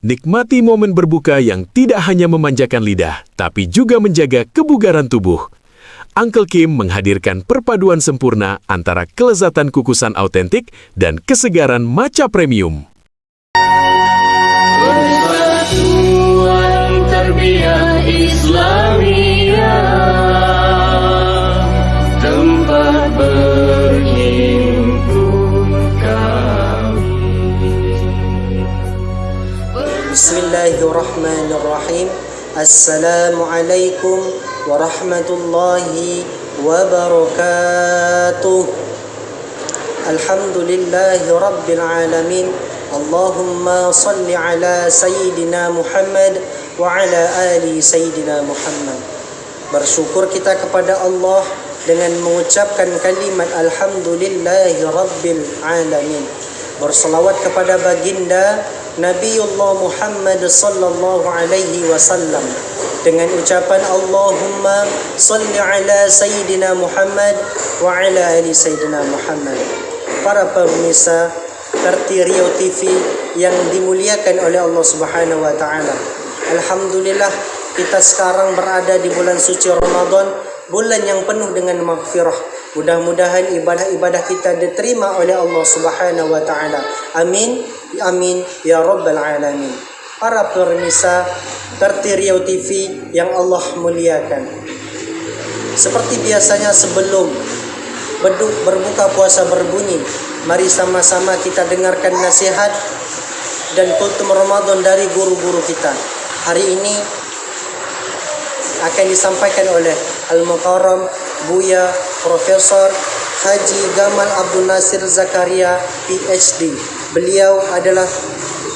Nikmati momen berbuka yang tidak hanya memanjakan lidah, tapi juga menjaga kebugaran tubuh. Uncle Kim menghadirkan perpaduan sempurna antara kelezatan kukusan autentik dan kesegaran matcha premium. Persatuan Tarbiyah Islamiyah, tempat berhimpun kami. Bismillahirrahmanirrahim. Assalamualaikum warahmatullahi wabarakatuh. Alhamdulillahi rabbil alamin. Allahumma salli ala Sayyidina Muhammad wa ala ali Sayyidina Muhammad. Bersyukur kita kepada Allah dengan mengucapkan kalimat Alhamdulillahi rabbil alamin. Berselawat kepada baginda Nabiullah Muhammad sallallahu alaihi wasallam dengan ucapan Allahumma salli ala Sayyidina Muhammad wa ala ali Sayyidina Muhammad. Para pemirsa Karti Riau TV yang dimuliakan oleh Allah Subhanahu wa taala. Alhamdulillah kita sekarang berada di bulan suci Ramadan, bulan yang penuh dengan maghfirah. Mudah-mudahan ibadah-ibadah kita diterima oleh Allah Subhanahu wa taala. Amin. Amin ya rabbal alamin. Para pemirsa Karti Riau TV yang Allah muliakan. Seperti biasanya sebelum berbuka puasa berbunyi, mari sama-sama kita dengarkan nasihat dan kultum Ramadan dari guru-guru kita. Hari ini akan disampaikan oleh Al-Mukarram Buya Profesor Haji Gamal Abdul Nasir Zakaria PhD. Beliau adalah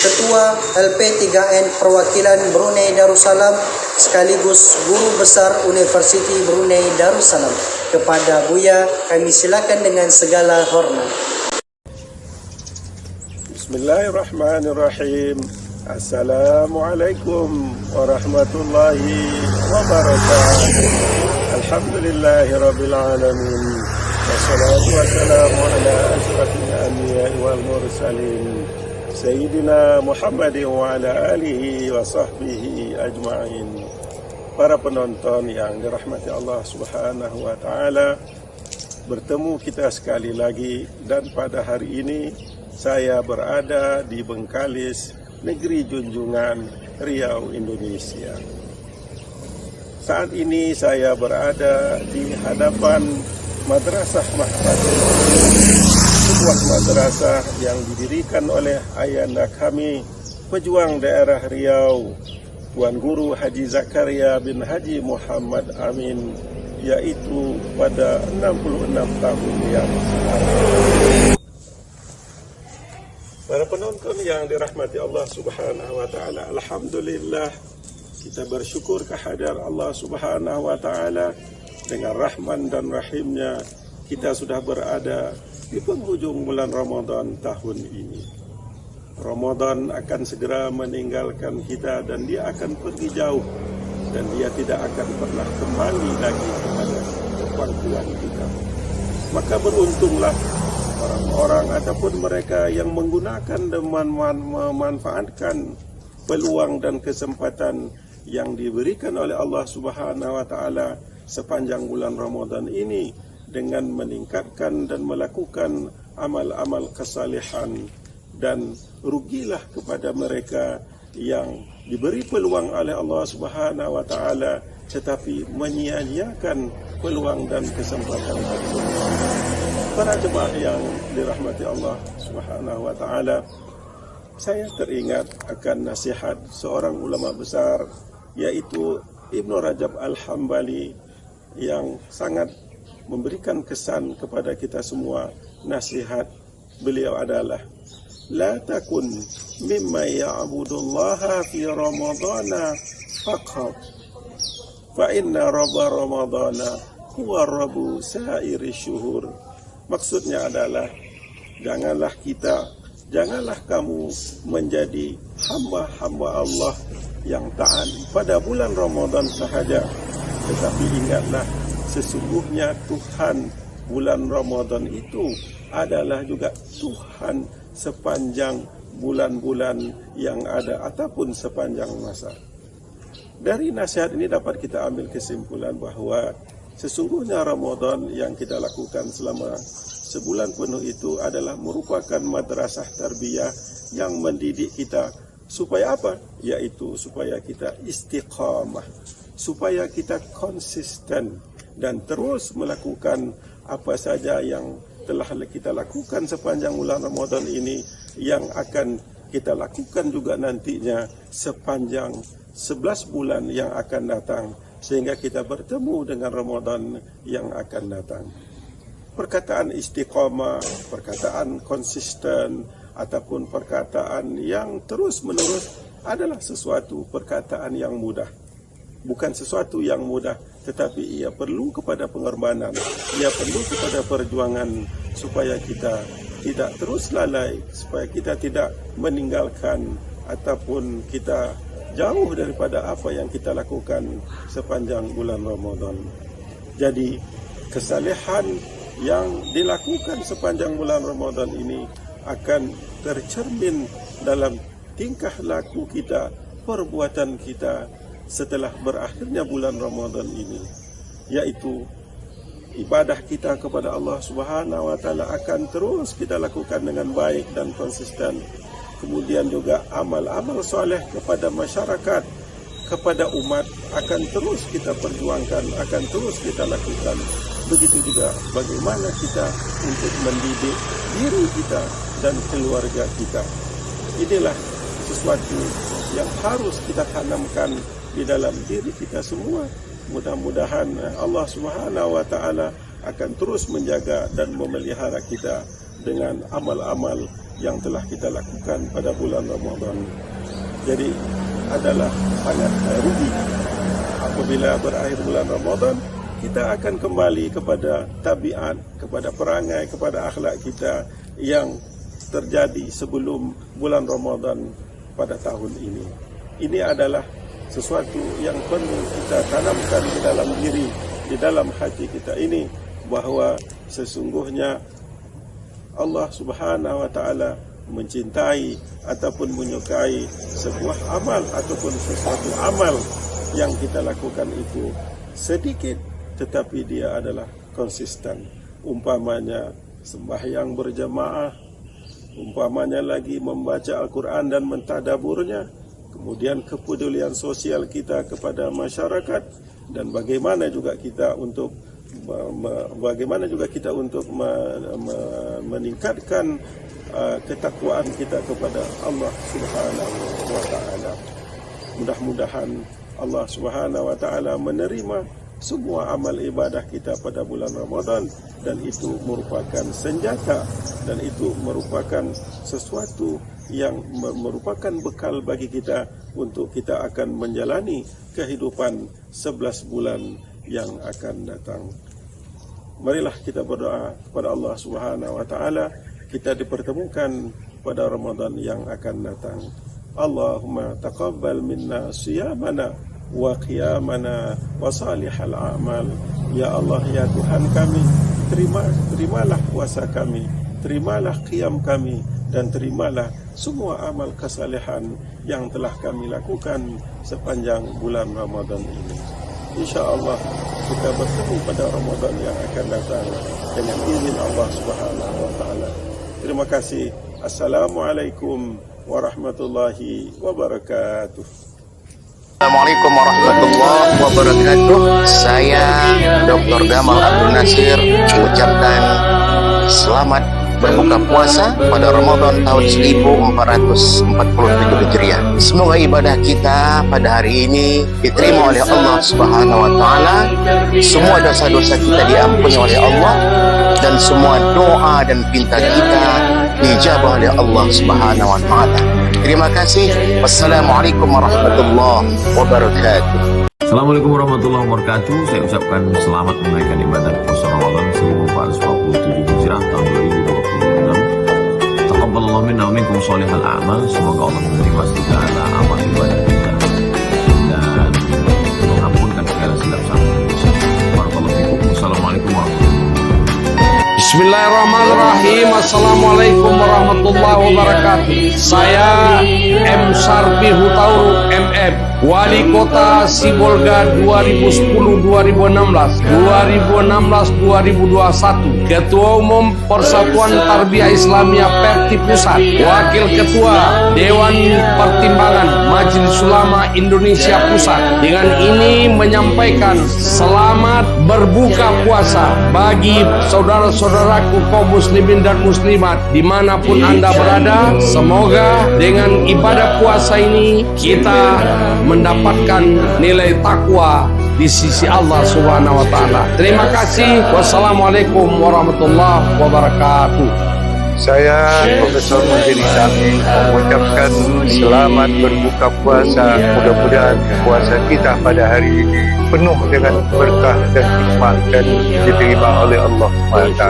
Ketua LP3N Perwakilan Brunei Darussalam sekaligus Guru Besar Universiti Brunei Darussalam. Kepada Buya kami silakan dengan segala hormat. Bismillahirrahmanirrahim. Assalamualaikum warahmatullahi wabarakatuh. Alhamdulillahirabbil alamin. Wassalatu wassalamu ala asyrafil anbiya'i wal mursalin Sayyidina Muhammadin wa ala alihi wa sahbihi ajma'in. Para penonton yang dirahmati Allah Subhanahu wa taala, bertemu kita sekali lagi dan pada hari ini saya berada di Bengkalis, negeri junjungan Riau, Indonesia. Saat ini saya berada di hadapan Madrasah Mahfatul, sebuah madrasah yang didirikan oleh ayahanda kami, pejuang daerah Riau, Tuan Guru Haji Zakaria bin Haji Muhammad Amin, yaitu pada 66 tahun yang lalu. Para penonton yang dirahmati Allah Subhanahu wa taala, alhamdulillah kita bersyukur kehadirat Allah Subhanahu wa taala. Dengan rahman dan rahimnya kita sudah berada di penghujung bulan Ramadan tahun ini. Ramadan akan segera meninggalkan kita dan dia akan pergi jauh, dan dia tidak akan pernah kembali lagi kepada pangkuan kita. Maka beruntunglah orang-orang ataupun mereka yang menggunakan dan memanfaatkan peluang dan kesempatan yang diberikan oleh Allah Subhanahu wa taala sepanjang bulan Ramadan ini dengan meningkatkan dan melakukan amal-amal kesalehan. Dan rugilah kepada mereka yang diberi peluang oleh Allah Subhanahu wa taala tetapi menyia-nyiakan peluang dan kesempatan tersebut. Para jemaah yang dirahmati Allah Subhanahu wa taala, saya teringat akan nasihat seorang ulama besar, yaitu Ibnu Rajab Al-Hambali, yang sangat memberikan kesan kepada kita semua. Nasihat beliau adalah la takun mimma ya'budullaha fi ramadana faqat fa inna rabba ramadana huwa rabbu sa'iri syuhur. Maksudnya adalah janganlah kamu menjadi hamba-hamba Allah yang taat pada bulan Ramadan sahaja, tetapi ingatlah sesungguhnya Tuhan bulan Ramadan itu adalah juga Tuhan sepanjang bulan-bulan yang ada ataupun sepanjang masa. Dari nasihat ini dapat kita ambil kesimpulan bahawa sesungguhnya Ramadan yang kita lakukan selama sebulan penuh itu adalah merupakan madrasah tarbiyah yang mendidik kita supaya apa? Yaitu supaya kita istiqamah, supaya kita konsisten dan terus melakukan apa saja yang telah kita lakukan sepanjang bulan Ramadan ini, yang akan kita lakukan juga nantinya sepanjang 11 bulan yang akan datang, sehingga kita bertemu dengan Ramadan yang akan datang. Perkataan istiqamah, perkataan konsisten, ataupun perkataan yang terus-menerus adalah sesuatu perkataan yang mudah. Bukan sesuatu yang mudah, tetapi ia perlu kepada pengorbanan, ia perlu kepada perjuangan supaya kita tidak terus lalai, supaya kita tidak meninggalkan ataupun kita jauh daripada apa yang kita lakukan sepanjang bulan Ramadan. Jadi kesalehan yang dilakukan sepanjang bulan Ramadan ini akan tercermin dalam tingkah laku kita, perbuatan kita setelah berakhirnya bulan Ramadan ini, yaitu ibadah kita kepada Allah Subhanahu wa taala akan terus kita lakukan dengan baik dan konsisten. Kemudian juga amal-amal soleh kepada masyarakat, kepada umat akan terus kita perjuangkan, akan terus kita lakukan. Begitu juga bagaimana kita untuk mendidik diri kita dan keluarga kita. Inilah sesuatu yang harus kita tanamkan di dalam diri kita semua. Mudah-mudahan Allah Subhanahu wa taala akan terus menjaga dan memelihara kita dengan amal-amal yang telah kita lakukan pada bulan Ramadan. Jadi adalah sangat rugi apabila berakhir bulan Ramadan kita akan kembali kepada tabiat, kepada perangai, kepada akhlak kita yang terjadi sebelum bulan Ramadan pada tahun ini. Ini adalah sesuatu yang perlu kita tanamkan di dalam diri, di dalam hati kita ini, bahawa sesungguhnya Allah Subhanahu wa taala mencintai ataupun menyukai sebuah amal ataupun sesuatu amal yang kita lakukan itu sedikit tetapi dia adalah konsisten. Umpamanya sembahyang berjamaah, umpamanya lagi membaca Al-Quran dan mentadaburnya, kemudian kepedulian sosial kita kepada masyarakat, dan bagaimana juga kita untuk meningkatkan ketakwaan kita kepada Allah Subhanahu wa taala. Mudah-mudahan Allah Subhanahu wa taala menerima semua amal ibadah kita pada bulan Ramadan, dan itu merupakan senjata dan itu merupakan sesuatu yang merupakan bekal bagi kita untuk kita akan menjalani kehidupan 11 bulan yang akan datang. Marilah kita berdoa kepada Allah Subhanahu wa taala kita dipertemukan pada Ramadan yang akan datang. Allahumma taqabbal minna siyamana wa qiyamana wa salihal a'mal. Ya Allah, ya Tuhan kami, terimalah puasa kami, terimalah qiyam kami, dan terimalah semua amal kesalehan yang telah kami lakukan sepanjang bulan Ramadan ini. InsyaAllah kita bertemu pada Ramadan yang akan datang dengan izin Allah Subhanahu wa taala. Terima kasih. Assalamualaikum warahmatullahi wabarakatuh. Assalamualaikum warahmatullahi wabarakatuh. Saya Dr. Gamal Abdul Nasir mengucapkan selamat berbuka puasa pada Ramadan tahun 1447 Hijriah. Semoga ibadah kita pada hari ini diterima oleh Allah Subhanahu wa taala. Semua dosa-dosa kita diampuni oleh Allah, dan semua doa dan pinta kita dijabah oleh Allah Subhanahu wa taala. Terima kasih. Wassalamualaikum warahmatullahi wabarakatuh. Assalamualaikum warahmatullahi wabarakatuh. Saya ucapkan selamat menunaikan ibadah puasa Ramadan 1447 Hijriah tahun 2026. Taqabbalallahu minna wa minkum shalihal a'mal. Semoga Allah menerima segala amal ibadah kita dan mengampunkan segala silap salah dosa. Barakallahu fikum. Wassalamualaikum warahmatullahi wabarakatuh. Bismillahirrahmanirrahim. Assalamualaikum warahmatullahi warahmatullahi wabarakatuh. Saya M. Sarbi Hutauru MM, Wali Kota Sibolga 2010-2016, 2016-2021, Ketua Umum Persatuan Tarbiyah Islamiyah Perti Pusat, Wakil Ketua Dewan Pertimbangan Majelis Ulama Indonesia Pusat. Dengan ini menyampaikan selamat berbuka puasa bagi saudara-saudaraku kaum muslimin dan muslimat dimanapun Anda berada. Semoga dengan ibadah puasa ini kita mendapatkan nilai takwa di sisi Allah Subhanahu wa taala. Terima kasih. Wassalamualaikum warahmatullahi wabarakatuh. Saya Profesor Muziri Sami mengucapkan selamat berbuka puasa. Mudah-mudahan puasa kita pada hari ini penuh dengan berkah dan hikmah dan diterima oleh Allah SWT.